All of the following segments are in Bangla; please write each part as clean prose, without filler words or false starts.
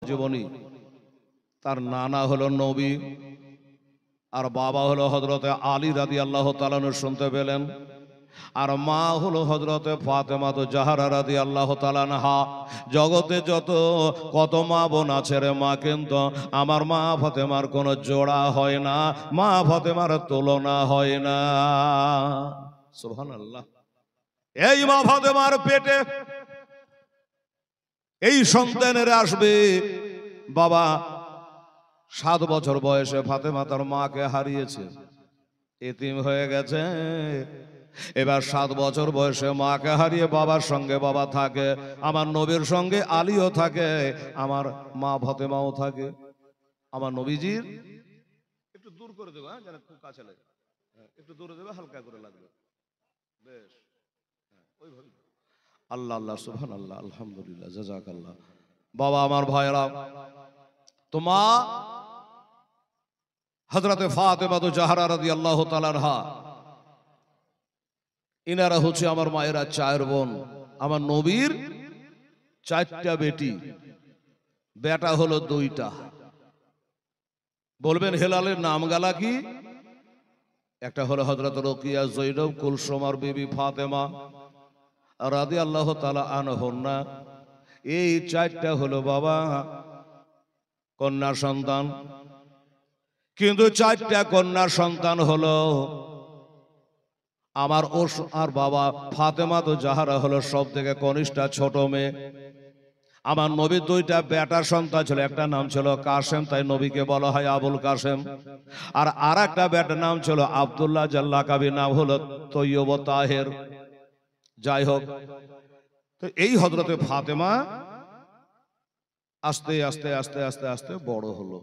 জীবনী। তার নানা হলো নবী আর বাবা হলো হযরতে আলী রাদিয়াল্লাহু তাআলা আনহু শুনতে পেলেন, আর মা হলো হযরতে ফাতেমা তো জাহরা রাদিয়াল্লাহু তাআলা আনহা। জগতে যত কত মা বোন আছে রে মা, কিন্তু আমার মা ফাতেমার কোনো জোড়া হয় না, মা ফাতেমার তুলনা হয় না। সুবহানাল্লাহ। এই মা ফাতেমার পেটে এই সন্তানের আসবে। বাবা 7 বছর বয়সে ফাতেমা তার মাকে হারিয়েছে, এতিম হয়ে গেছে। এবার 7 বছর বয়সে মাকে হারিয়ে বাবার সঙ্গে বাবা থাকে, আমার নবীর সঙ্গে আলীও থাকে, আমার মা ফাতেমাও থাকে। আমার নবীজির একটু দূর করে দেবো, হ্যাঁ, যেন খুব কাছে লাগে, একটু দূরে দেবে, হালকা করে লাগবে, বেশ, ওইভাবে। আল্লাহ আল্লাহ সুবহানাল্লাহ, আলহামদুলিল্লাহ, জাযাকাল্লাহ। বাবা আমার ভাইরা, তো মা হযরতে ফাতেমা তো জাহরা রাদিয়াল্লাহু তাআলা আনহা, ইনারা হচ্ছে আমার মায়েরা 4 বোন। আমার নবীর 4টা বেটি, বেটা হলো 2টা। বলবেন হেলালের নাম গালা কি? একটা হলো হযরত রোকিয়া জৈনব কুলসুম আর বিবি ফাতেমা রাদিয়াল্লাহু তাআলা আনহুন্না। এই 4টা হলো বাবা কন্যা সন্তান, কিন্তু 4টা কন্যা সন্তান হলো আমার আর বাবা ফাতেমা তো জাহরা হলো সব থেকে কনিষ্ঠা ছোট মেয়ে। আমার নবীর 2টা বেটা সন্তান ছিল, একটা নাম ছিল কাসেম, তাই নবীকে বলা হয় আবুল কাসেম, আর একটা বেটার নাম ছিল আব্দুল্লাহ, জাল্লা কাবি নাম হলো তৈয়ব তাহের। যাই হোক, তো এই হযরতে ফাতেমা আস্তে আস্তে আস্তে আস্তে আস্তে বড় হলো।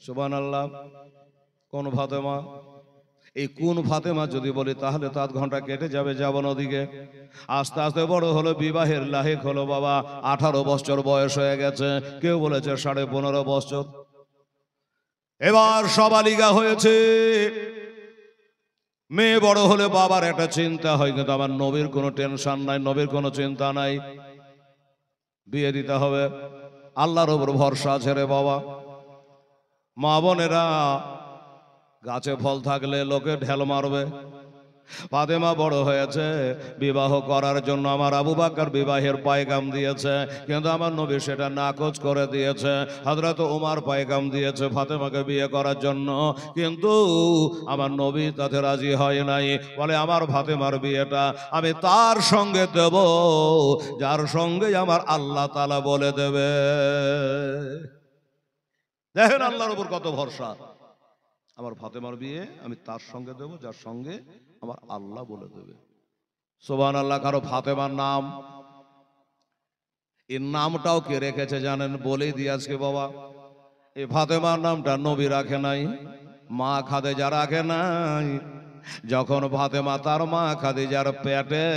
সুবহানাল্লাহ। কোন ফাতেমা? এই কোন ফাতেমা যদি বলি তাহলে তো 8 ঘন্টা কেটে যাবে, যাব নদীকে। আস্তে আস্তে বড় হলো, বিবাহের লাহেক হলো বাবা। 18 বছর বয়স হয়ে গেছে, কেউ বলেছে 15.5 বছর। এবার সবালিগা হয়েছে। মেয়ে বড় হলে বাবার একটা চিন্তা হয়, কিন্তু আমার নবীর কোনো টেনশন নাই, নবীর কোনো চিন্তা নাই, বিয়ে দিতে হবে, আল্লাহর উপর ভরসা আছে রে বাবা। মা বোনেরা, গাছে ফল থাকলে লোকে ঢেল মারবে। ফাতেমা বড় হয়েছে, বিবাহ করার জন্য আমার আবু বকর বিবাহের পয়গাম দিয়েছে, কিন্তু আমার নবী সেটা নাকচ করে দিয়েছে। হযরত ওমর পয়গাম দিয়েছে ফাতেমাকে বিয়ে করার জন্য, কিন্তু আমার নবী তাতে রাজি হয় নাই। বলে আমার ফাতেমার বিয়েটা আমি তার সঙ্গে দেব যার সঙ্গে আমার আল্লাহ তাআলা বলে দেবে। দেখেন আল্লাহর উপর কত ভরসা। আমার ফাতেমার বিয়ে আমি তার সঙ্গে দেব যার সঙ্গে আমার আল্লাহ বলে দেবে। সুবহানাল্লাহ। কারো ফাতেমার নাম, এই নামটাও কে রেখেছে জানেন? বলেই দিয়ে আজকে বাবা, এই ফাতেমার নামটা নবী রাখে নাই, মা খাদিজা রাখে নাই। যখন ফাতেমা তার মা খাদিজার পেটে,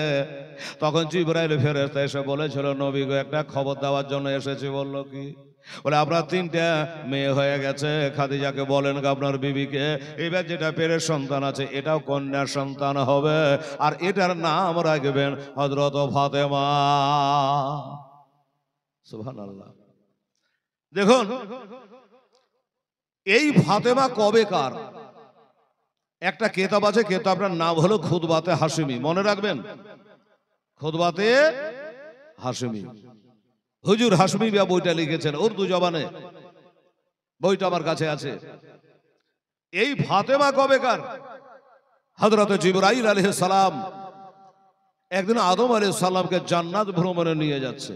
তখন জিবরাইল ফেরেশতা এসে বলেছিল নবী গো, একটা খবর দেওয়ার জন্য এসেছি। বলল কি? বলে আপনার 3টা মেয়ে হয়ে গেছে, খাদিজাকে বলেন আপনার বিবিকে এবার যেটা পেটের সন্তান আছে এটাও কন্যা সন্তান হবে, আর এটার নাম রাখবেন হযরত ফাতেমা। সুবহানাল্লাহ। দেখুন এই ফাতেমা কবেকার, একটা কেতাব আছে, কেতাবটার নাম হলো খুতবাতে হাশিমি। মনে রাখবেন, খুতবাতে হাশিমি। হুজুর হাশমি বিয়া বইটা লিখেছেন উর্দু জবানে, বইটা আমার কাছে আছে। এই ফাতেমা কবেকার? হযরত জিবরাইল আলাইহিস সালাম একদিন আদম আলাইহিস সালামকে জান্নাত ভ্রমণে নিয়ে যাচ্ছে।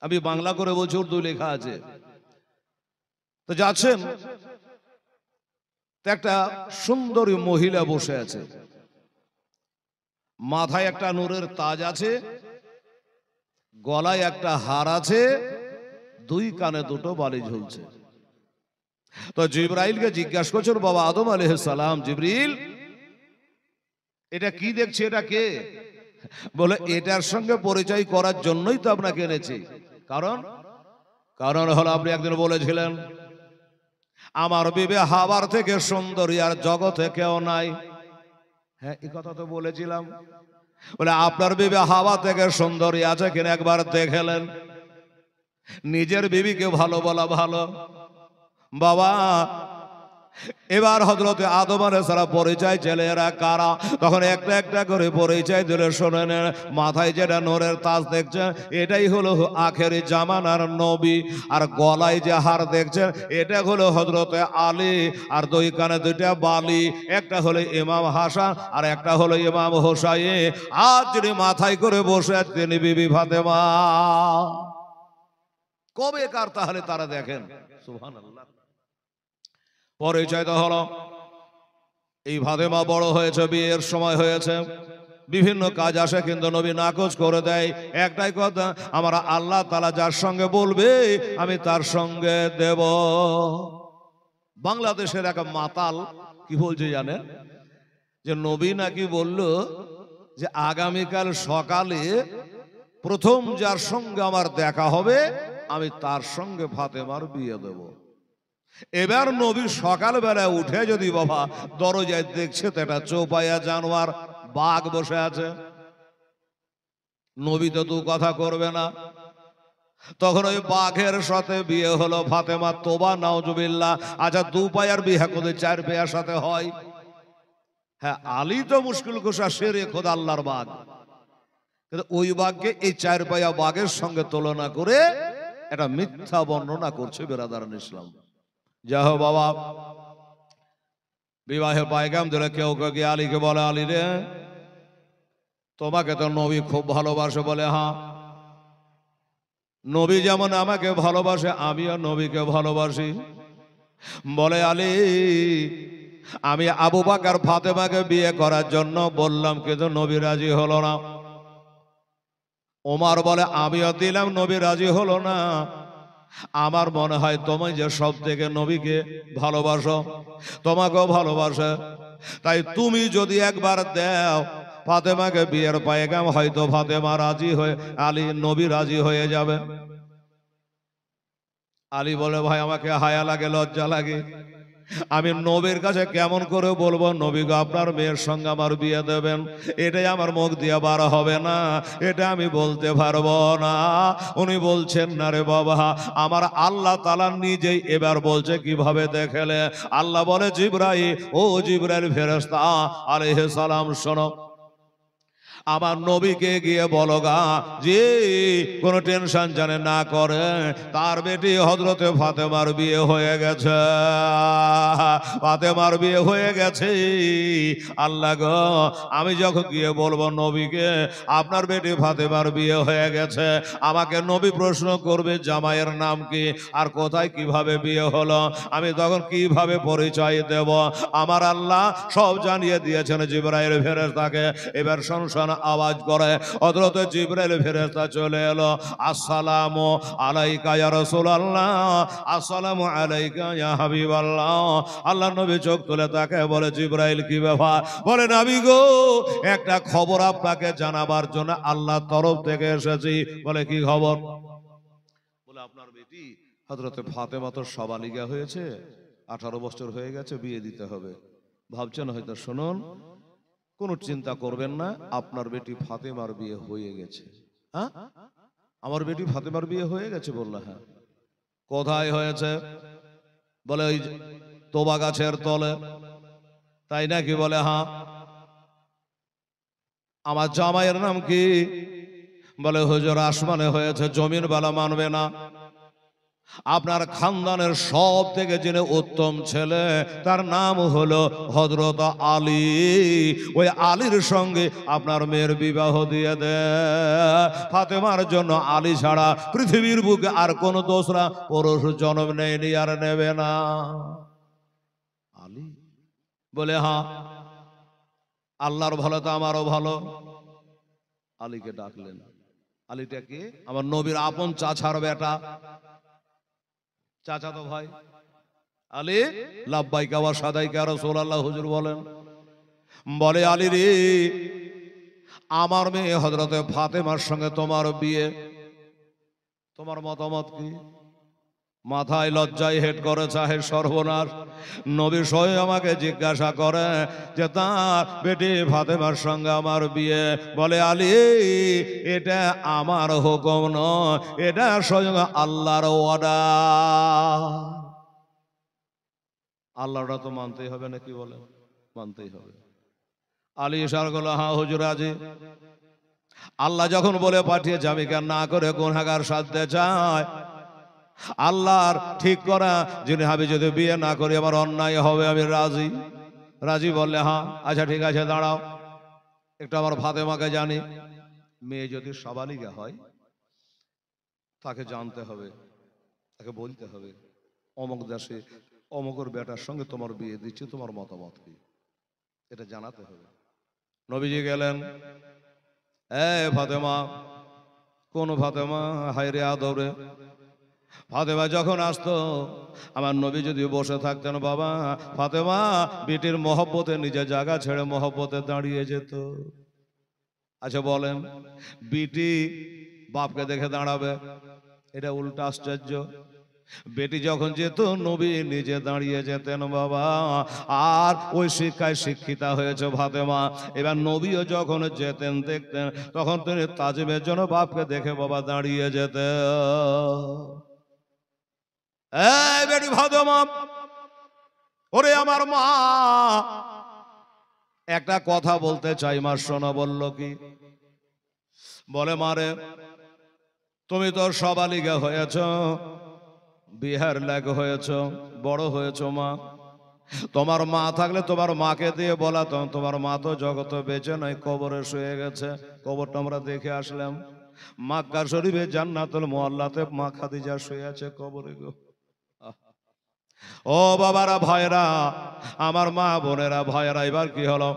আমি বাংলা করে বলছি, উর্দু লেখা আছে। তো যাচ্ছেন, একটা সুন্দরী মহিলা বসে আছে, মাথায় একটা নূরের তাজ আছে, গলায় একটা হার আছে, 2 কানে 2টো বালি ঝুলছে। তো জিবরাইলকে জিজ্ঞাসা করছেন বাবা আদম আলাইহিস সালাম, জিবরিল এটা কি দেখছি, এটা কে? বলে এটার সঙ্গে পরিচয় করার জন্যই তো আপনাকে এনেছি। কারণ হলো আপনি একদিন বলেছিলেন আমার বিবি হাওয়ার থেকে সুন্দরী আর জগতে কেউ নাই। হ্যাঁ, এই কথা তো বলেছিলাম। বলে আপনার বিবি হাওয়া থেকে সুন্দরী আছে কিনা একবার দেখেলেন? নিজের বিবিকে ভালো বলা ভালো বাবা। এবার হযরতে আদম আলাইহিস সালাম পরিচয় ছেলেরা কারা, তখন একটা একটা করে পরিচয় দিলে শোনেন। মাথায় যেটা নূরের তাজ দেখছেন এটাই হলো আখেরি জামানার নবী, আর গলায় যে হার দেখছেন এটা হলো হযরতে আলী, আর দুই কানে দুইটা বালি, একটা হলো ইমাম হাসান আর একটা হলো ইমাম হোসাইন। আর যিনি মাথায় করে বসে আছেন তিনি বিবি ফাতেমা। কবে কার তাহলে তারা দেখেন, সুবহানাল্লাহ। পরিচয় তো হলো এই ফাতেমা বড় হয়েছে, বিয়ের সময় হয়েছে, বিভিন্ন কাজ আসে কিন্তু নবী নাকচ করে দেয়। একটাই কথা, আমার আল্লাহ তাআলা যার সঙ্গে বলবে আমি তার সঙ্গে দেব। বাংলাদেশের এক মাতাল কি বলছে জানেন, যে নবী নাকি বলল যে আগামীকাল সকালে প্রথম যার সঙ্গে আমার দেখা হবে আমি তার সঙ্গে ফাতেমার বিয়ে দেব। এবার নবী সকালবেলা উঠে যদি বাবা দরজায় দেখছে তো একটা চৌপাইয়া জানোয়ার বাঘ বসে আছে, নবী তো দু কথা করবে না। তখন ওই বাঘের সাথে বিয়ে হলো ফাতেমা। তোবা নাউজুবিল্লাহ। আচ্ছা, দু পায়ার বিয়ে করে চার পায়ার সাথে হয়? হ্যাঁ, আলী তো মুশকিল কুশা শেরে খোদা আল্লাহর বাঘ, কিন্তু ওই বাঘকে এই চার পায়া বাঘের সঙ্গে তুলনা করে এটা মিথ্যা বর্ণনা করছে বেরাদারান ইসলাম। যা হোক বাবা, বিবাহের পায়গাম দিলে কেউ কেউ গিয়ে আলীকে বলে, আলী রে তোমাকে তো নবী খুব ভালোবাসে। বলে হ্যাঁ, নবী যেমন আমাকে ভালোবাসে আমিও নবীকে ভালোবাসি। বলে আলী আমি আবু বকর ফাতেমাকে বিয়ে করার জন্য বললাম কিন্তু নবী রাজি হলো না। ওমর বলে আমিও দিলাম নবী রাজি হলো না। আমার মনে হয় তুমি যে সব থেকে নবীকে ভালোবাসো, তোমাকেও ভালোবাসে, তাই তুমি যদি একবার দাও ফাতেমাকে বিয়ের পায়গাম, হয়তো ফাতেমা রাজি হয়ে আলী নবী রাজি হয়ে যাবে। আলী বলে ভাই আমাকে হায়া লাগে, লজ্জা লাগে, আমি নবীর কাছে কেমন করে বলবো নবী গো আপনার মেয়ের সঙ্গে আমার বিয়ে দেবেন, এটাই আমার মুখ দিয়ে বার হবে না, এটা আমি বলতে পারবো না। উনি বলছেন না রে বাবা, আমার আল্লাহ তাআলা নিজেই এবার বলছে কিভাবে দেখেলে। আল্লাহ বলে জিবরাইল, ও জিবরাইল ফেরেশতা আলাইহিস সালাম শোনো, আমার নবীকে গিয়ে বলো গা যে কোনো টেনশন জানে না করে, তার বেটি হযরতে ফাতেমার বিয়ে হয়ে গেছে, ফাতেমার বিয়ে হয়ে গেছে। আল্লাহ গো, আমি যখন গিয়ে বলবো নবীকে আপনার বেটি ফাতেমার বিয়ে হয়ে গেছে, আমাকে নবী প্রশ্ন করবে জামাইয়ের নাম কি আর কোথায় কিভাবে বিয়ে হলো, আমি তখন কিভাবে পরিচয় দেব? আমার আল্লাহ সব জানিয়ে দিয়েছেন জিবরাইল ফেরেশতাকে। এবার শোন আওয়াজ করে হযরত জিবরাইল ফেরেশতা চলে এলো। আসসালামু আলাইকা ইয়া রাসূলুল্লাহ, আসসালামু আলাইকা ইয়া হাবিবাল্লাহ। আল্লাহর নবী চোখ তুলে তাকে বলে জিবরাইল কি ব্যাপার? বলে নবী গো একটা খবর আপনাকে জানাবার জন্য আল্লাহর তরফ থেকে এসেছি। বলে কি খবর? বলে আপনার বেটি হযরতে ফাতেমা তো সাবালিগা হয়েছে, 18 বছর হয়ে গেছে, বিয়ে দিতে হবে। ভাবছেন হয়তো, শুনুন কোনো চিন্তা করবেন না, আপনার বেটি ফাতেমার বিয়ে হয়ে গেছে। হ্যাঁ, আমার বেটি ফাতেমার বিয়ে হয়ে গেছে? বললো হ্যাঁ। কোথায় হয়েছে? বলে ওই তোবা গাছের তলে। তাই নাকি? বলে হ্যাঁ। আমার জামাইয়ের নাম কি? বলে হুজুর আসমানে হয়েছে, জমিন বালা মানবে না। আপনার খানদানের সব থেকে যিনি উত্তম ছেলে তার নাম হলো হযরত আলী, ওই আলীর সঙ্গে আপনার মেয়ের বিবাহ দিয়ে দে। ফাতেমার জন্য আলী ছাড়া পৃথিবীর বুকে আর কোন দোসরা পুরুষ জন্ম নেয়নি আর নেবে না। আলী বলে হ্যাঁ, আল্লাহর ভালো তো আমারও ভালো। আলীকে ডাকলেন। আলীটা কি? আমার নবীর আপন চাচার বেটা, চাচা তো ভাই। আলী লাব্বাইকা ওয়া সাদাইকা রাসূলুল্লাহ, হুজুর বলেন। বলে আলী রে, আমার মেয়ে হযরতে ফাতেমার সঙ্গে তোমার বিয়ে, তোমার মতামত কি? মাথায় লজ্জায় হেড করে চাহে সর্বনাশ। নবী স্বয়ং আমাকে জিজ্ঞাসা করে যে তার বেটি ফাতেমার সঙ্গে আমার বিয়ে। বলে আলী, এটা আমার হুকুম নয়, এটা স্বয়ং আল্লাহর অর্ডার। আল্লাহটা তো মানতেই হবে নাকি বলে? মানতেই হবে। আলী ইশারা করলো, হ্যাঁ হুজুর রাজি। আল্লাহ যখন বলে পাঠিয়েছে আমি কেন না করে গুনাহগার সাজতে চাই? আল্লাহর ঠিক করা যিনি আমি যদি বিয়ে না করি আমার অন্যায় হবে, আমি রাজি। রাজি বললে হ্যাঁ আচ্ছা ঠিক আছে দাঁড়াও, একটু আমার ফাতেমাকে জানি। মেয়ে যদি সাবালিগা হয় তাকে জানতে হবে, তাকে বলতে হবে অমুক দেশে অমুকের বেটার সঙ্গে তোমার বিয়ে দিচ্ছে, তোমার মতামত কি, এটা জানাতে হবে। নবীজি গেলেন, ফাতেমা। কোন ফাতেমা? হায়রে আদরে। ফাতেমা যখন আসতো আমার নবী যদি বসে থাকতেন, বাবা ফাতেমা বেটির মহব্বতে নিজের জায়গা ছেড়ে মহব্বতে দাঁড়িয়ে যেত। আচ্ছা বলেন, বেটি বাপকে দেখে দাঁড়াবে? এটা উল্টা আশ্চর্য। বেটি যখন যেত নবী নিজে দাঁড়িয়ে যেতেন বাবা। আর ওই শিক্ষায় শিক্ষিতা হয়েছে ফাতেমা। এবার নবীও যখন যেতেন দেখতেন তখন তিনি তাজিমের জন্য বাপকে দেখে বাবা দাঁড়িয়ে যেতেন। এই বেটি ফাতেমা, ওরে আমার মা, একটা কথা বলতে চাই মা, শোনো। বলল কি? বলে মারে তুমি তো সবালিগা হয়েছ, বিহার লাগ হয়েছ, বড় হয়েছ মা। তোমার মা থাকলে তোমার মাকে দিয়ে বলাতাম, তোমার মা তো জগতে বেঁচে নাই, কবরে শুয়ে গেছে। কবরটা আমরা দেখে আসলাম। মক্কা শরীফে জান্নাতুল মুআল্লাতে মা খাদিজা শুয়ে আছে কবরে গো। ও বাবারা ভাইরা, আমার মা বোনেরা ভাইরা, এবার কি হলো?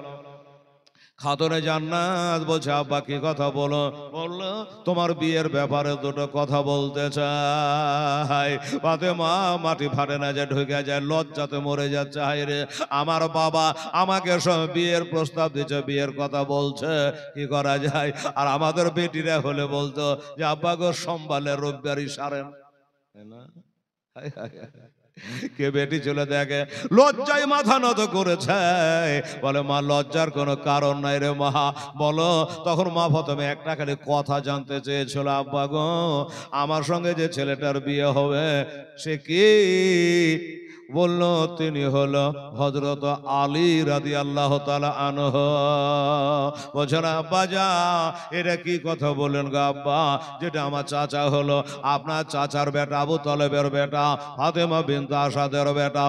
খাতুনে জান্নাত বলছে আব্বা কি কথা বলো? বললো তোমার বিয়ের ব্যাপারে দুটো কথা বলতে চাই। ফাতেমা মাটি ফাটে না যে ঢুকে যায়, লজ্জাতে মরে যাচ্ছে। হায় রে, আমার বাবা আমাকে সব বিয়ের প্রস্তাব দিচ্ছে, বিয়ের কথা বলছে, কি করা যায়? আর আমাদের বেটিরা হলে বলতো যে আব্বা গো সোমবারে রবিবারই সারেন না। কে বেটি চলে দেখে লজ্জায় মাথা নত করেছে, বলে মা লজ্জার কোনো কারণ নাই রে মা। বলো। তখন মা প্রথমে একটা খালি কথা জানতে চেয়েছিল, আব্বা গো আমার সঙ্গে যে ছেলেটার বিয়ে হবে সে কি? বলল তিনি হলো হযরত আলী রাদিয়াল্লাহু তাআলা আনহু। বলছেন আব্বা যা, এটা কি কথা বলেন গো আব্বা? যেটা আমার চাচা হলো আপনার চাচার বেটা আবু তালেবের বেটা, ফাতেমা বিনতে আসাদের বেটা।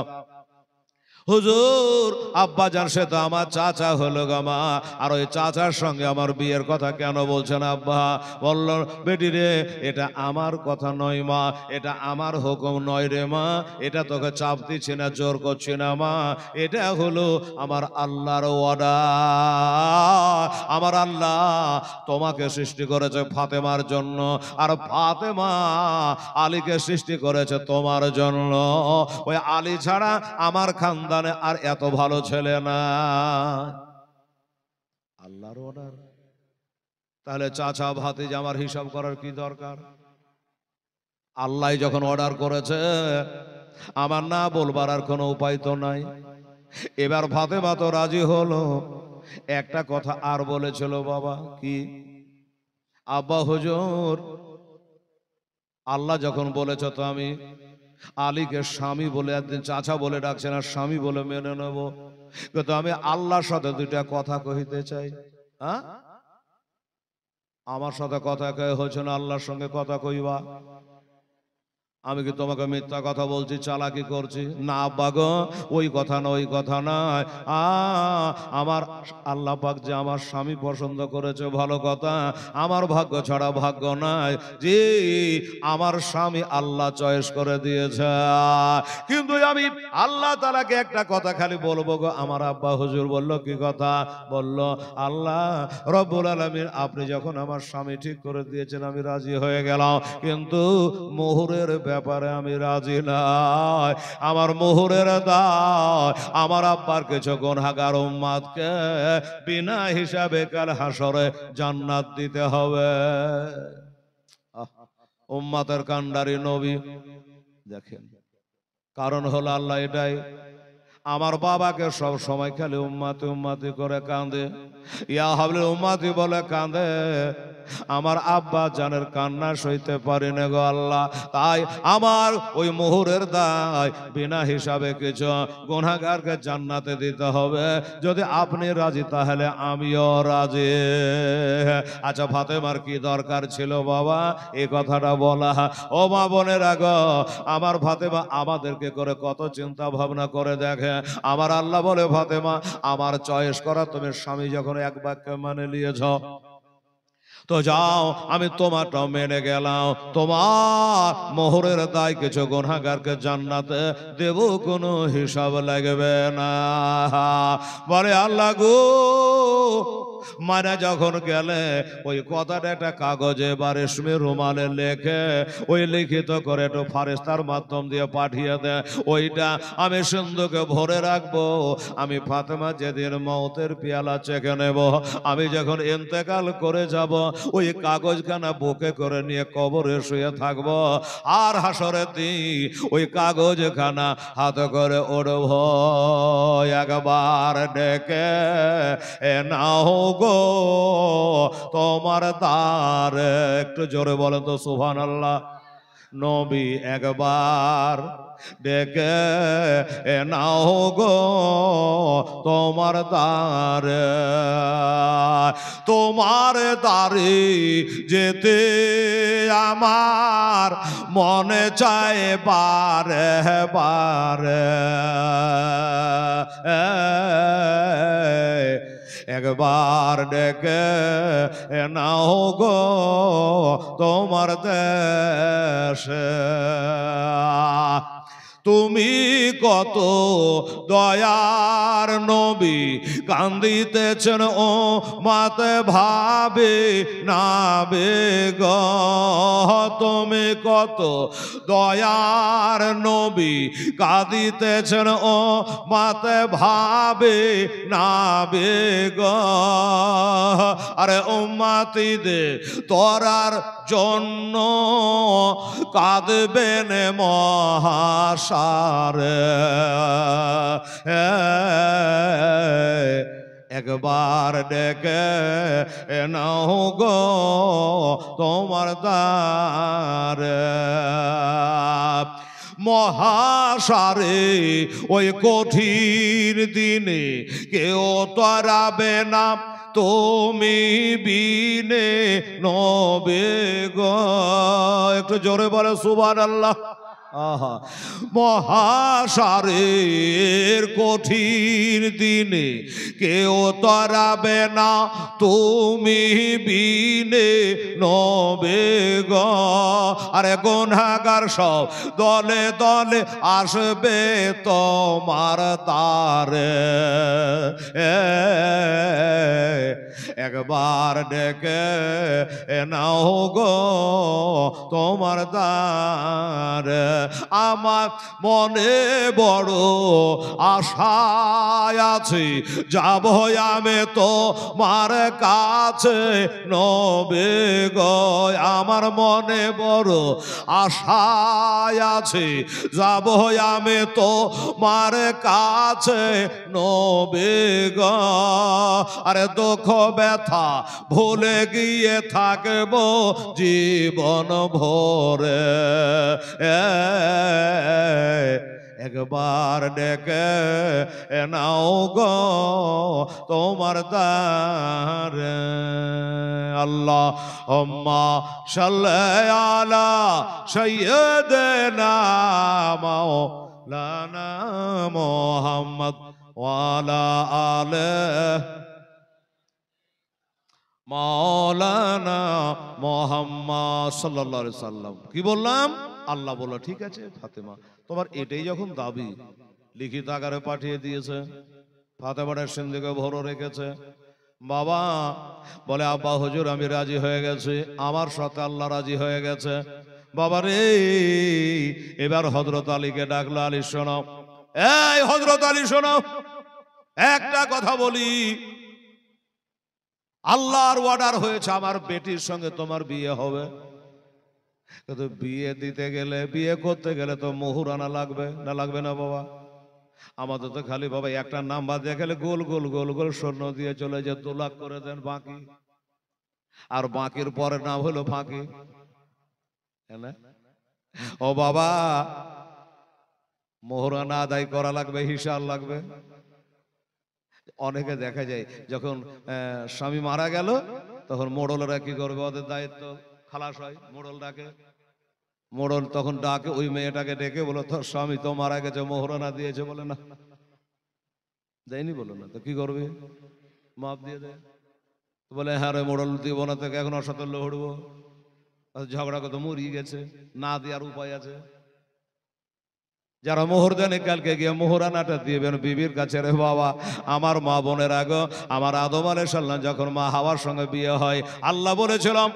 হুজুর আব্বা জান সে তো আমার চাচা হলো গো মা, আর ওই চাচার সঙ্গে আমার বিয়ের কথা কেন বলছেন আব্বা? বলল বেটি রে, এটা আমার কথা নয় মা, এটা আমার হুকুম নয় রে মা, এটা তোকে চাপ দিচ্ছি না, জোর করছি না মা, এটা হলো আমার আল্লাহর অর্ডার। আমার আল্লাহ তোমাকে সৃষ্টি করেছে ফাতেমার জন্য, আর ফাতেমা আলীকে সৃষ্টি করেছে তোমার জন্য। ওই আলী ছাড়া আমার খানদানে আর এত ভালো ছেলে না। আল্লাহর অর্ডার। তাহলে চাচা ভাতিজা আমার হিসাব করার কি দরকার? আল্লাহ যখন অর্ডার করেছে আমার না বলবার আর কোনো উপায় তো নাই। এবার ফাতেমা তো রাজি হলো। একটা কথা আর বলেছিল বাবা, কি? আব্বা হুজুর আল্লাহ যখন বলেছ তো আমি আলীকে স্বামী বলে, একদিন চাচা বলে ডাকছে না, স্বামী বলে মেনে নেব, কিন্তু আমি আল্লাহর সাথে দুইটা কথা কহিতে চাই। হ্যাঁ, আমার সাথে কথা কয়ে হচ্ছে না, আল্লাহর সঙ্গে কথা কইবা। আমি কি তোমাকে মিথ্যা কথা বলছি, চালাকি করছি? না আব্বা গো, ওই কথা না, ওই কথা নয়। আমার আল্লাহ পাক যে আমার স্বামী পছন্দ করেছে ভালো কথা, আমার ভাগ্য ছাড়া ভাগ্য নাই যে আমার স্বামী আল্লাহ চয়েস করে দিয়েছে। কিন্তু আমি আল্লাহ তাআলাকে একটা কথা খালি বলবো গো। আমার আব্বা হুজুর বলল কি কথা? বলল আল্লাহ রব্বুল আলামিন আপনি যখন আমার স্বামী ঠিক করে দিয়েছেন আমি রাজি হয়ে গেলাম, কিন্তু মোহরের ব্যাপারে আমি রাজি নাই। আমার মোহরের দায় আমার আব্বার কিছু গুনাহগার উম্মতকে বিনা হিসাবে কাল হাসরে জান্নাত দিতে হবে। উম্মতের কান্ডারি নবী দেখেন, কারণ হলো আল্লাহ এটাই, আমার বাবাকে সব সময় খালি উম্মাতি উম্মাতি করে কাঁদে, ইয়া হাবলে উম্মাতি বলে কাঁদে, আমার আব্বা জানের কান্না সইতে পারি না গো আল্লাহ। তাই আমার ওই মোহরের দায় বিনা হিসাবে কিছু গুনাহগারকে জান্নাতে দিতে হবে। যদি আপনি রাজি তাহলে আমিও রাজি। আচ্ছা, ফাতেমার কি দরকার ছিল বাবা এই কথাটা বলা? ও মা বোনেরা গো, আমার ফাতেমা আমাদেরকে করে কত চিন্তা ভাবনা করে দেখে। আমার আল্লাহ বলে, ফাতেমা আমার চয়েস করা তুমি স্বামী যখন এক বাক্যে মানে নিয়েছ, তো যাও আমি তোমারটাও মেনে গেলাম, তোমার মোহরের দায় কিছু গুনাহগারকে জান্নাতে দেব, কোনো হিসাব লাগবে না। বলে আল্লাহ গো, মারা যখন গেলে ওই কথাটা একটা কাগজে বা রেশমি রুমালে লেখে ওই লিখিত করে একটু ফারেস্তার মাধ্যম দিয়ে পাঠিয়ে দেয়, ওইটা আমি সিন্ধুকে ভরে রাখবো। আমি ফাতেমা যেদিন মওতের পেয়ালা চেখে নেব, আমি যখন ইন্তেকাল করে যাব, ওই কাগজখানা বুকে করে নিয়ে কবরে শুয়ে থাকব, আর হাসরের দিন ওই কাগজখানা হাত করে উঠব, একবার ডেকে এ নাও গো তোমার দ্বার। একটু জোরে বলেন তো সুবহানাল্লাহ। নবী একবার ডেকে এ নাও গো তোমার দ্বারে, তোমার দ্বারে যেতে আমার মনে চায় বারে বারে, একবার ডেকে নাও গো তোমার দেশে। তুমি কত দয়ার নবী, কান্দিতেছেন ও মাতে ভাবে না বেগ, তুমি কত দয়ার নবী, কাঁদিতেছেন ও মাতে ভাবে না বেগ। আরে উম্মতিদের তোরার জন্য কাঁদবেন মহাসারে, একবার ডেকে নাও গো তোমার দ্বারে। মহাসারে ওই কঠিন দিনে কেউ তরাবে না তুমি বিনে নবে গো। একটু জোরে বলে সুবহানাল্লাহ। আহা, মহাসারের কঠিন দিনে কেউ তরাবে না তুমি বিনে নবে গো। আরে গুনাহগার সব দলে দলে আসবে তোমার দ্বারে, একবার ডেকে নাও গো তোমার দ্বারে। আমার মনে বড় আশায় আছে, যাব আমি তোমার কাছে নবে গো। আমার মনে বড় আশায় আছে, যাব আমি তোমার কাছে নবে গো। আরে দুঃখ ব্যথা ভুলে গিয়ে থাকবো জীবন ভরে, একবার ডেকে নাও গো তোমার দ্বারে। আল্লাহুম্মা সাল্লি আলা সাইয়্যিদিনা মাওলানা মুহাম্মদ ওয়া আলা আলিহি মাওলানা মুহাম্মদ সাল্লাল্লাহু আলাইহি সাল্লাম। কি বললাম? আল্লাহ বলল ঠিক আছে ফাতেমা, তোমার এটাই যখন দাবি, লিখিত আকারে পাঠিয়ে দিয়েছে। ফাতেমার সিন্ধুকে ভরে রেখেছে। বাবা বলে আব্বা হুজুর আমি রাজি হয়ে গেছি, আমার সাথে আল্লাহ রাজি হয়ে গেছে। বাবা রে, এবার হযরত আলীকে ডাকলো, আলী শোনো, এই হযরত আলী শোনো, একটা কথা বলি, আল্লাহর অর্ডার হয়েছে আমার বেটির সঙ্গে তোমার বিয়ে হবে। কিন্তু বিয়ে দিতে গেলে, বিয়ে করতে গেলে তো মোহর আনা লাগবে না, লাগবে না বাবা? আমাদের তো খালি বাবা একটা নাম্বার দিয়ে গেলে গোল গোল গোল গোল স্বর্ণ দিয়ে চলে যে 2 লাখ করে দেন বাকি, আর বাকির পরে নাম হলো ফাঁকি। ও বাবা, মোহরানা আদায় করা লাগবে, হিসাব লাগবে। অনেকে দেখা যায় যখন স্বামী মারা গেল তখন মোড়লরা কি করবে, ওদের দায়িত্ব খালাস হয়, মোড়ল ডাকে। মোড়ল তখন ডাকে ওই মেয়েটাকে ডেকে, বলো তোর স্বামী তো মারা গেছে, মোহরানা দিয়েছে? বলে না, দেয়নি। বলো না, তো কি করবে? মাপ দিয়ে দেয়। বলে হ্যাঁ রে মোড়ল, দিব না তোকে এখন ওর সাথে লড়বো, ঝগড়া কত মরিয়ে গেছে, না দেওয়ার উপায় আছে। যারা মোহর দেন কালকে গিয়ে মোহরানাটা দিবেন বিবির কাছে। রে বাবা, আমার মা বোনের আগে আমার আদম আলাইহিস সালাম যখন মা হাওয়ার সঙ্গে বিয়ে হয়, আল্লাহ বলেছিলাম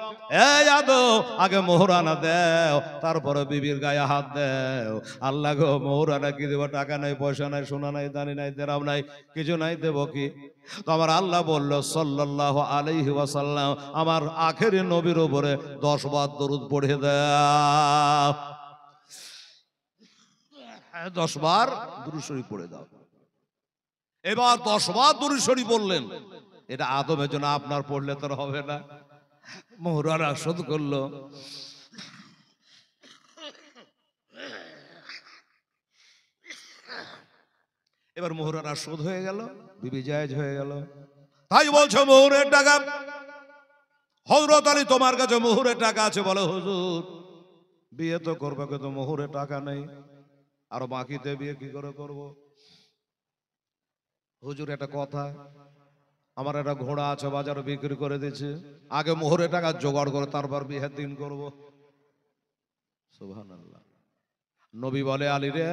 এই আদম আগে মোহরানা দেও, তারপরে বিবির গায়ে হাত দেও। আল্লাহ গো, মোহরানা কি দেবো? টাকা নাই, পয়সা নাই, সোনা নাই, দানি নাই, দেরাম নাই, কিছু নাই, দেবো কি? তো আমার আল্লাহ বলল সাল্লাল্লাহু আলাইহি ওয়াসাল্লাম আমার আখেরি নবীর উপরে 10 বার দরুদ পড়ে দাও, 10 বার দুরূদ শরীফ পড়ে দাও। এবার 10 বার দুরূদ শরীফ বললেন। এটা আদমের জন্য, আপনার পড়লে তো হবে না। মোহরানা শোধ করলো। এবার মোহরানা শোধ হয়ে গেল, বিবি জায়েজ হয়ে গেল। তাই বলছো মোহরের টাকা, হযরত আলী তোমার কাছে মোহরের টাকা আছে? বলে হুজুর বিয়ে তো করবে কিন্তু মোহরের টাকা নেই, আর বাকিতে বিয়ে কি করে করব? হুজুর একটা কথা, আমার একটা ঘোড়া আছে বাজারে বিক্রি করে দিচ্ছে, আগে মোহরের টাকা জোগাড় করে তারপর বিয়ের দিন করব। সুবহানাল্লাহ। নবী বলে আলী রে,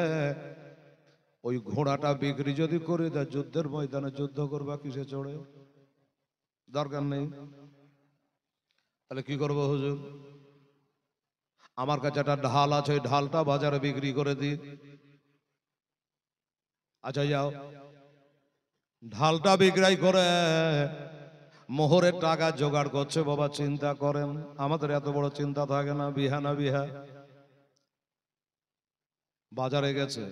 ওই ঘোড়াটা বিক্রি যদি করে দেয়, যুদ্ধের ময়দানে যুদ্ধ করবা কিসে চড়ে? দরকার নেই। তাহলে কি করবো হুজুর? আমার কাছে একটা ঢাল আছে, ওই ঢালটা বাজারে বিক্রি করে দিই। আচ্ছা যাও, ঢালটা বিক্রয় করে মোহরের টাকা জোগাড় করছে। বাবা চিন্তা করেন, আমাদের এত বড় চিন্তা থাকে না, বিহা না বিহা। বাজারে গেছে,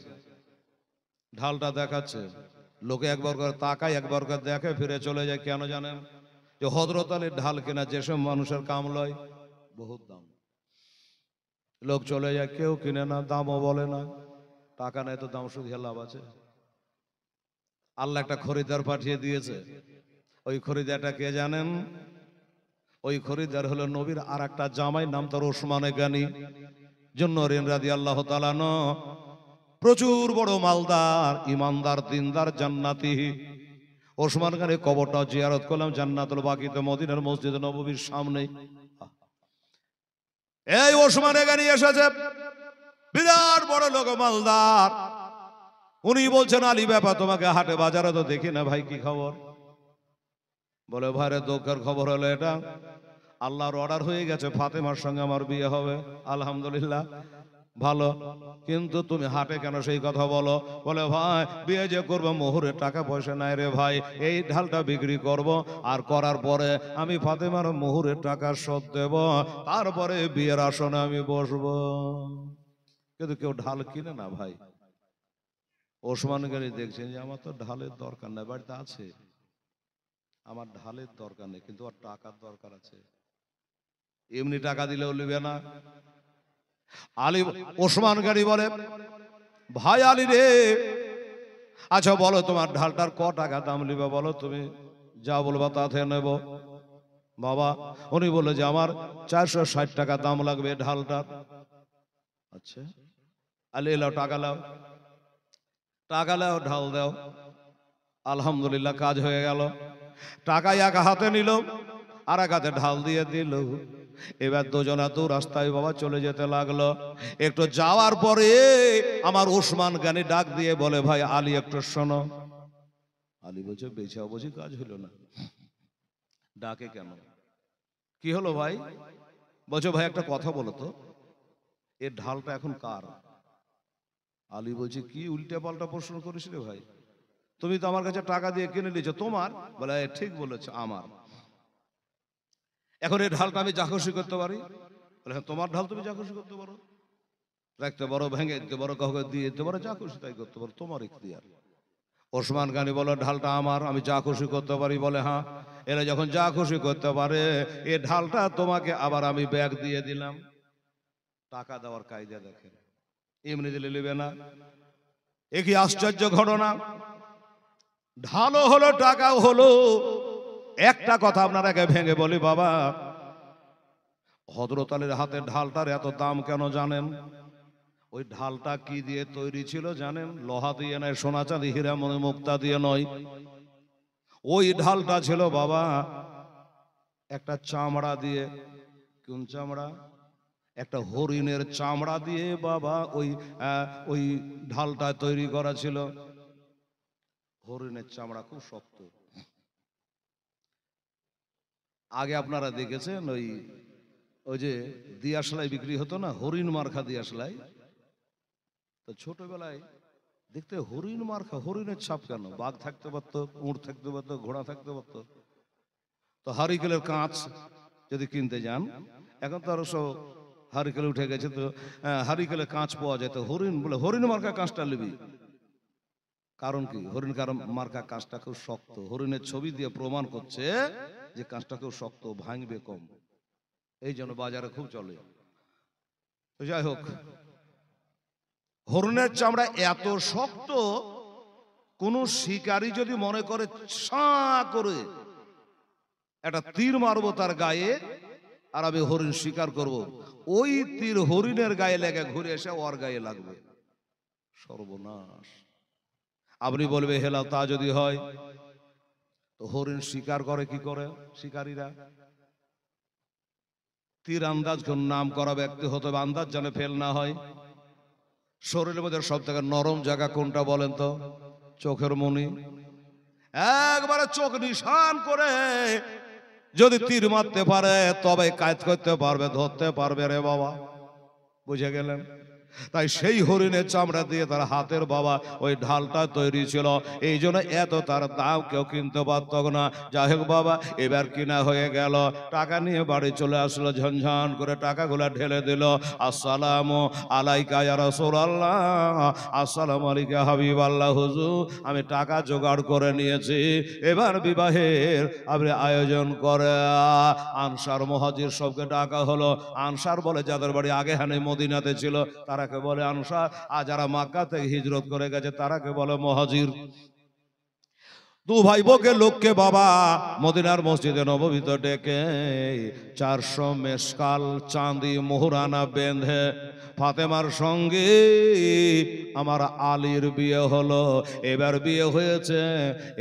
ঢালটা দেখাচ্ছে, লোকে একবার করে তাকায়, একবার করে দেখে, ফিরে চলে যায়। কেন জানেন? যে হযরত আলীর ঢাল কেনা যেসব মানুষের কাম লয়, বহুত দাম। লোক চলে যায়, কেউ কিনে না, দামও বলে না। টাকা নেই তো দাম শুধিয়ে লাভ আছে? আল্লাহ একটা খরিদার পাঠিয়ে দিয়েছে। ওই খরিদারটা কে জানেন? ওই খরিদার হলো নবীর আর একটা জামাই, নাম তার ওসমানে গানি জুন্নরিন রাদিয়াল্লাহু তাআলা আনহু। প্রচুর বড় মালদার, ইমানদার, দিনদার, জান্নাতি। ওসমান গানি কবরটা জিয়ারত করলাম জান্নাতুল বাকিতে, মদিনার মসজিদ নববীর সামনে। এই ওসমানে গানি এসেছে, বিরাট বড় লোক, মালদার। উনি বলছেন আলী ব্যাপার, তোমাকে হাটে বাজারে তো দেখি না ভাই, কি খবর? বলে ভাইরে দুঃখের খবর হলো এটা, আল্লাহর অর্ডার হয়ে গেছে, ফাতেমার সঙ্গে আমার বিয়ে হবে। আলহামদুলিল্লাহ, ভালো। কিন্তু তুমি হাটে কেন সেই কথা বলো? বলে ভাই বিয়ে যে করবো, মোহরের টাকা পয়সা নাই রে ভাই, এই ঢালটা বিক্রি করব, আর করার পরে আমি ফাতেমার মোহরের টাকা শোধ দেব, তারপরে বিয়ের আসনে আমি বসবো। কিন্তু কেউ ঢাল কিনে না ভাই। ওসমান গনি দেখছেন যে আমার তো ঢালের দরকার নাই, বাড়িতে আছে, আমার ঢালের দরকার নেই, কিন্তু আর টাকার দরকার আছে। এমনি টাকা দিলেও নেবে না। আলী, ওসমান গনি বলে ভাই আলী রে, আচ্ছা বলো তোমার ঢালটার ক টাকা দাম নিবে, বলো, তুমি যা বলবা তাতে নেব। বাবা উনি বলে যে আমার 460 টাকা দাম লাগবে ঢালটার। আচ্ছা আলী এলাও, টাকা লাও, টাকা লাও, ঢাল দাও। আলহামদুলিল্লাহ, কাজ হয়ে গেল। টাকা এক হাতে নিল, আর এক হাতে ঢাল দিয়ে দিল। এবার দুজনা দু রাস্তায় বাবা চলে যেতে লাগলো। একটু যাওয়ার পরে আমার ওসমান গানি ডাক দিয়ে বলে ভাই আলী একটু শোনো। আলী বলছে বেঁচে বুঝি কাজ হলো না, ডাকে কেন, কি হলো ভাই? বলছো ভাই একটা কথা বলো তো, এর ঢালটা এখন কার? আলী বলছে কি উল্টে পাল্টা প্রশ্ন করিস রে ভাই, তুমি তো আমার কাছে টাকা দিয়ে কিনে নিয়েছো, তোমার? বলে ঠিক বলেছো, আমার। এখন এই ঢালটা আমি যা খুশি করতে পারি, বলে হ্যাঁ তোমার ঢাল তুমি যা খুশি করতে পারো, রাখতে পারো, ভেঙে দিতে পারো, কাউকে দিয়ে দিতে পারো, যা খুশি তাই করতে পারো, তোমার ইখতিয়ার। ওসমান গনি বলে ঢালটা আমার, আমি যা খুশি করতে পারি। বলে হ্যাঁ, এরা যখন যা খুশি করতে পারে এ ঢালটা তোমাকে আবার আমি ব্যাগ দিয়ে দিলাম। টাকা দেওয়ার কায়দা দেখেন, এমনি দিলে নেবে না। এ কি আশ্চর্য ঘটনা! ঢালও হলো টাকাও হলো। একটা কথা আপনারাকে ভেঙে বলি বাবা, হযরত আলীর হাতের ঢালটার এত দাম কেন জানেন? ওই ঢালটা কি দিয়ে তৈরি ছিল জানেন? লোহা দিয়ে নয়, সোনা চাঁদি হীরা মণি মুক্তা দিয়ে নয়। ওই ঢালটা ছিল বাবা একটা চামড়া দিয়ে। কোন চামড়া? একটা হরিণের চামড়া দিয়ে বাবা ওই ঢালটা তৈরি করা ছিল। হরিণের চামড়া খুব শক্ত। আগে আপনারা দেখেছেন ওই যে দিয়াশলাই বিক্রি হতো না, হরিণ মার্কা দিয়াশলাই। তো ছোটবেলায় দেখতে হরিণ মার্কা, হরিণের ছাপ কেন? বাঘ থাকতে পারতো, উঁট থাকতে পারতো, ঘোড়া থাকতে পারতো। তো হারিকেলের কাঁচ যদি কিনতে যান, এখন তো আরো সব হারিকেল উঠে গেছে, তো হারিকেলের কাঁচ পাওয়া যায়। তো হরিণ বলে হরিণ মার্কা কাঁচটা নিবি। কারণ কি? হরিণ মার্কা কাঁচটা খুব শক্ত। হরিণের ছবি দিয়ে প্রমাণ করছে যে কাঁচটা খুব শক্ত, ভাঙবে কম, এই জন্য বাজারে খুব চলে। তো যাই হোক, হরিণের চামড়া এত শক্ত, কোন শিকারী যদি মনে করে ছাঁ করে একটা তীর মারবো তার গায়ে আর আমি হরিণ শিকার করব, ওই তীর হরিণের গায়ে লেগে ঘুরে এসে ওর গায়ে লাগবে, সর্বনাশ। আপনি বলবে হেলা, তা যদি হয় তো হরিণ শিকার করে কি করে শিকারীরা? তীর আন্দাজ কোন নাম করা ব্যক্তি হতে হবে, আন্দাজ যেন ফেল না হয়। শরীরের মধ্যে সব থেকে নরম জায়গা কোনটা বলেন তো? চোখের মনি। একবারে চোখ নিশান করে যদি তীর মারতে পারে তবে কাজ করতে পারবে, ধরতে পারবে রে বাবা। বুঝে গেলেন? তাই সেই হরিণের চামড়া দিয়ে তার হাতের বাবা ওই ঢালটা তৈরি ছিল, এই জন্য এত তার দাম কেউ কিনতে পারত না। যাই হোক বাবা, এবার কিনা হয়ে গেল, টাকা নিয়ে বাড়ি চলে আসলো, ঝনঝন করে টাকাগুলা ঢেলে দিল। আসসালামু আলাইকা ইয়া রাসূলুল্লাহ, আসসালামু আলাইকা হাবিবাল্লাহ, হুজুর আমি টাকা জোগাড় করে নিয়েছি, এবার বিবাহের আপনি আয়োজন করে। আনসার মুহাজির সবকে ডাকা হলো। আনসার বলে যাদের বাড়ি আগে হানে মদিনাতে ছিল তারাকে বলে আনসার, আর যারা মক্কা থেকে হিজরত করে গেছে তারাকে বলে মুহাজির। দু ভাই বোকে লোককে বাবা মদিনার মসজিদে নববীতে ডেকে 400 মেশকাল চাঁদি মোহরানা বেঁধে ফাতেমার সঙ্গে আমার আলীর বিয়ে হলো। এবার বিয়ে হয়েছে,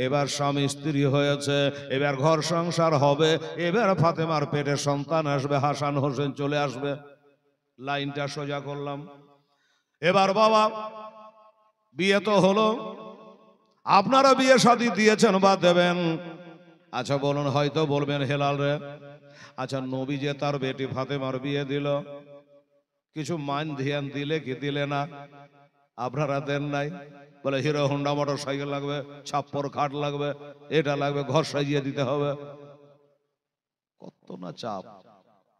এবার স্বামী স্ত্রী হয়েছে, এবার ঘর সংসার হবে, এবার ফাতেমার পেটে সন্তান আসবে, হাসান হোসেন চলে আসবে। লাইনটা সোজা করলাম। এবার বাবা বিয়ে তো হলো, আপনারা বিয়ে শাদী দিয়েছেন বা দেবেন? আচ্ছা বলুন, হয়তো বলবেন হেলাল রে, আচ্ছা নবী যে তার বেটি ফাতেমার বিয়ে দিল, কিছু মান ধ্যান দিলে কি দিলে না? আপনারা দেন নাই? বলে হিরো হোন্ডা মোটর সাইকেল লাগবে, ছাপ্পর খাট লাগবে, এটা লাগবে, ঘর সাজিয়ে দিতে হবে। কত না চাপ!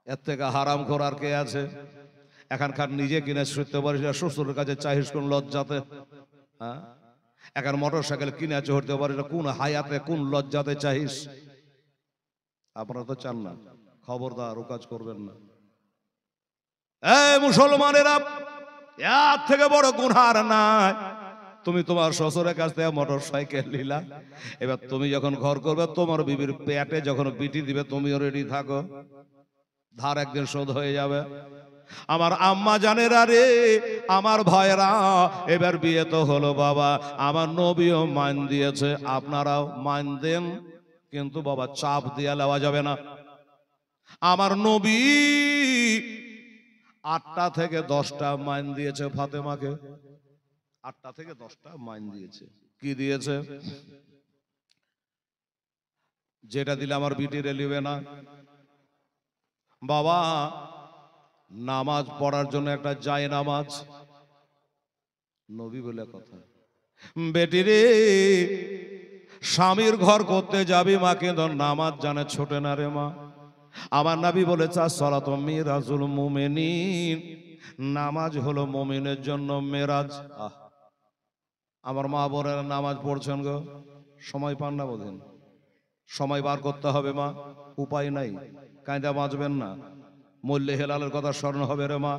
এর থেকে হারাম খোর আর কে আছে? এখানকার নিজে কিনে শুতে পারিস না, শ্বশুরের কাছে চাহিস কোন লজ্জাতে? হ্যাঁ, এখন মোটর সাইকেল কিনে চড়তে পারিস না, কোন হায়াতে কোন লজ্জাতে চাহিস? আপনারা তো চান না। খবরদার ও কাজ করবেন না। এই মুসলমানেরা, এর থেকে বড় গুনাহ আর নাই। তুমি তোমার শ্বশুরের কাছ থেকে মোটর সাইকেল নিলা, এবার তুমি যখন ঘর করবে তোমার বিবির পেটে যখন বিটি দিবে তুমিও রেডি থাকো, ধার একদিন শোধ হয়ে যাবে। আমার আম্মা জানেরা রে, আমার ভাইরা, এবার বিয়ে তো হলো বাবা, আমার নবীও মান দিয়েছে, আপনারাও মান দেন, কিন্তু বাবা চাপ দিয়ে নেওয়া যাবে না। আমার নবী 8টা থেকে 10টা মান দিয়েছে ফাতেমাকে, 8টা থেকে 10টা মান দিয়েছে। কি দিয়েছে? যেটা দিলে আমার বিটি রেলিবে না বাবা, নামাজ পড়ার জন্য একটা যায় নামাজ, নবী বলে কথা। বেটি রে, স্বামীর ঘর করতে যাবি মা, কিন্তু নামাজ জানে ছোটে না রে মা। আমার নবী বলেছে আসসালাতু মিরাজুল মুমিনিন, নামাজ হলো মুমিনের জন্য মেরাজ। আমার মা বোনেরা নামাজ পড়ছেন গো, সময় পান না বোধেন, সময় বার করতে হবে মা, উপায় নাই, কায়দা বাঁচবেন না, মল্লে হেলালের কথা স্মরণ হবে রে মা।